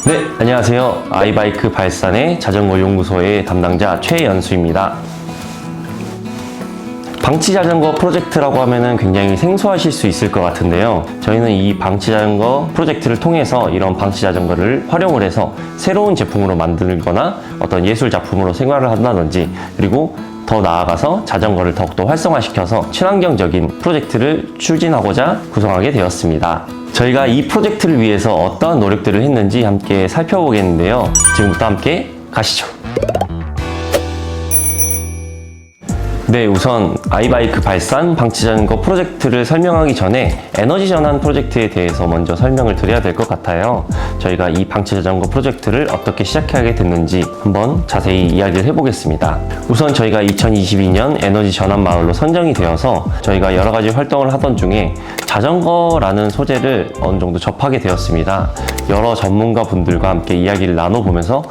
네, 안녕하세요. 아이바이크 발산의 자전거 연구소의 담당자 최연수입니다. 방치 자전거 프로젝트라고 하면은 굉장히 생소하실 수 있을 것 같은데요. 저희는 이 방치 자전거 프로젝트를 통해서 이런 방치 자전거를 활용을 해서 새로운 제품으로 만들거나 어떤 예술 작품으로 생활을 한다든지, 그리고 더 나아가서 자전거를 더욱더 활성화시켜서 친환경적인 프로젝트를 추진하고자 구성하게 되었습니다. 저희가 이 프로젝트를 위해서 어떠한 노력들을 했는지 함께 살펴보겠는데요. 지금부터 함께 가시죠. 네, 우선 아이바이크 발산 방치 자전거 프로젝트를 설명하기 전에 에너지 전환 프로젝트에 대해서 먼저 설명을 드려야 될 것 같아요. 저희가 이 방치 자전거 프로젝트를 어떻게 시작하게 됐는지 한번 자세히 이야기를 해보겠습니다. 우선 저희가 2022년 에너지 전환 마을로 선정이 되어서 저희가 여러 가지 활동을 하던 중에 자전거라는 소재를 어느 정도 접하게 되었습니다. 여러 전문가 분들과 함께 이야기를 나눠보면서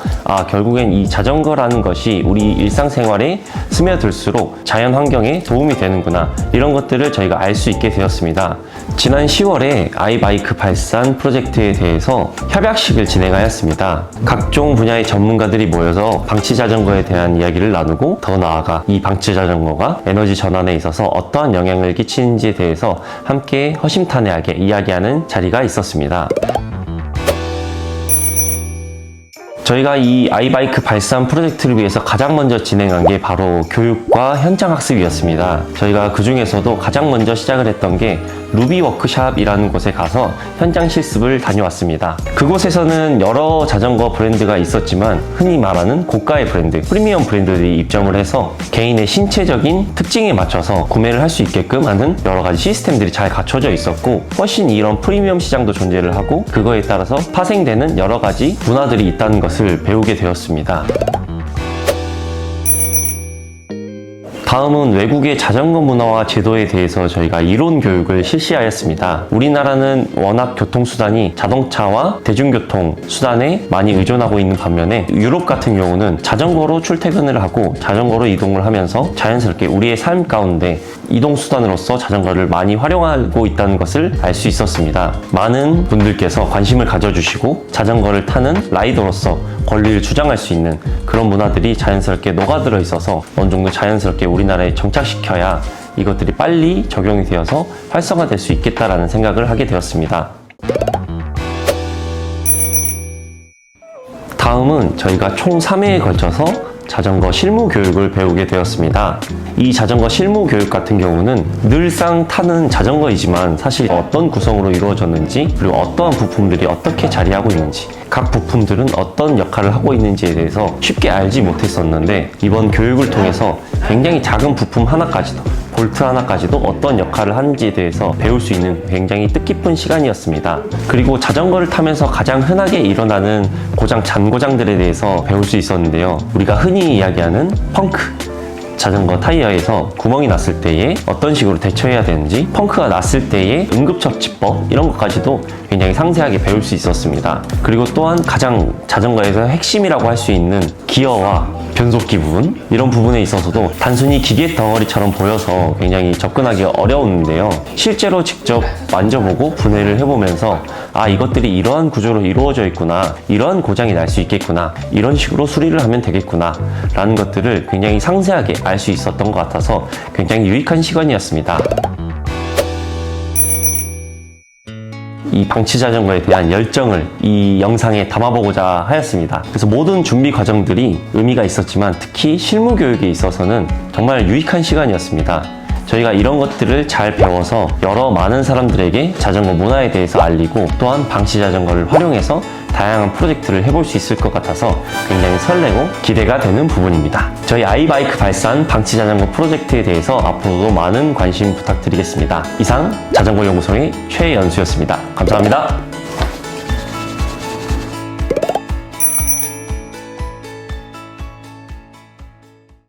결국엔 이 자전거라는 것이 우리 일상생활에 스며들수록 자연 환경에 도움이 되는구나, 이런 것들을 저희가 알 수 있게 되었습니다. 지난 10월에 아이바이크 발산 프로젝트에 대해서 협약식을 진행하였습니다. 각종 분야의 전문가들이 모여서 방치 자전거에 대한 이야기를 나누고, 더 나아가 이 방치 자전거가 에너지 전환에 있어서 어떠한 영향을 끼치는지에 대해서 함께 허심탄회하게 이야기하는 자리가 있었습니다. 저희가 이 아이바이크 발산 프로젝트를 위해서 가장 먼저 진행한 게 바로 교육과 현장 학습이었습니다. 저희가 그 중에서도 가장 먼저 시작을 했던 게 루비 워크샵이라는 곳에 가서 현장 실습을 다녀왔습니다. 그곳에서는 여러 자전거 브랜드가 있었지만 흔히 말하는 고가의 브랜드, 프리미엄 브랜드들이 입점을 해서 개인의 신체적인 특징에 맞춰서 구매를 할 수 있게끔 하는 여러 가지 시스템들이 잘 갖춰져 있었고, 훨씬 이런 프리미엄 시장도 존재를 하고, 그거에 따라서 파생되는 여러 가지 문화들이 있다는 것을 배우게 되었습니다. 다음은 외국의 자전거 문화와 제도에 대해서 저희가 이론 교육을 실시하였습니다. 우리나라는 워낙 교통수단이 자동차와 대중교통 수단에 많이 의존하고 있는 반면에, 유럽 같은 경우는 자전거로 출퇴근을 하고 자전거로 이동을 하면서 자연스럽게 우리의 삶 가운데 이동수단으로서 자전거를 많이 활용하고 있다는 것을 알 수 있었습니다. 많은 분들께서 관심을 가져주시고 자전거를 타는 라이더로서 권리를 주장할 수 있는 그런 문화들이 자연스럽게 녹아들어 있어서 어느 정도 자연스럽게 우리나라에 정착시켜야 이것들이 빨리 적용이 되어서 활성화될 수 있겠다라는 생각을 하게 되었습니다. 다음은 저희가 총 3회에 걸쳐서 자전거 실무 교육을 배우게 되었습니다. 이 자전거 실무 교육 같은 경우는 늘상 타는 자전거이지만 사실 어떤 구성으로 이루어졌는지, 그리고 어떠한 부품들이 어떻게 자리하고 있는지, 각 부품들은 어떤 역할을 하고 있는지에 대해서 쉽게 알지 못했었는데, 이번 교육을 통해서 굉장히 작은 부품 하나까지도, 볼트 하나까지도 어떤 역할을 하는지에 대해서 배울 수 있는 굉장히 뜻깊은 시간이었습니다. 그리고 자전거를 타면서 가장 흔하게 일어나는 고장, 잔고장들에 대해서 배울 수 있었는데요. 우리가 흔히 이야기하는 펑크, 자전거 타이어에서 구멍이 났을 때에 어떤 식으로 대처해야 되는지, 펑크가 났을 때의 응급처치법, 이런 것까지도 굉장히 상세하게 배울 수 있었습니다. 그리고 또한 가장 자전거에서 핵심이라고 할 수 있는 기어와 변속기 부분, 이런 부분에 있어서도 단순히 기계 덩어리처럼 보여서 굉장히 접근하기 어려웠는데요. 실제로 직접 만져보고 분해를 해보면서 이것들이 이러한 구조로 이루어져 있구나, 이러한 고장이 날 수 있겠구나, 이런 식으로 수리를 하면 되겠구나 라는 것들을 굉장히 상세하게 알 수 있었던 것 같아서 굉장히 유익한 시간이었습니다. 이 방치 자전거에 대한 열정을 이 영상에 담아보고자 하였습니다. 그래서 모든 준비 과정들이 의미가 있었지만 특히 실무 교육에 있어서는 정말 유익한 시간이었습니다. 저희가 이런 것들을 잘 배워서 여러 많은 사람들에게 자전거 문화에 대해서 알리고, 또한 방치 자전거를 활용해서 다양한 프로젝트를 해볼 수 있을 것 같아서 굉장히 설레고 기대가 되는 부분입니다. 저희 아이바이크 발산 방치 자전거 프로젝트에 대해서 앞으로도 많은 관심 부탁드리겠습니다. 이상 자전거 연구소의 최연수였습니다. 감사합니다.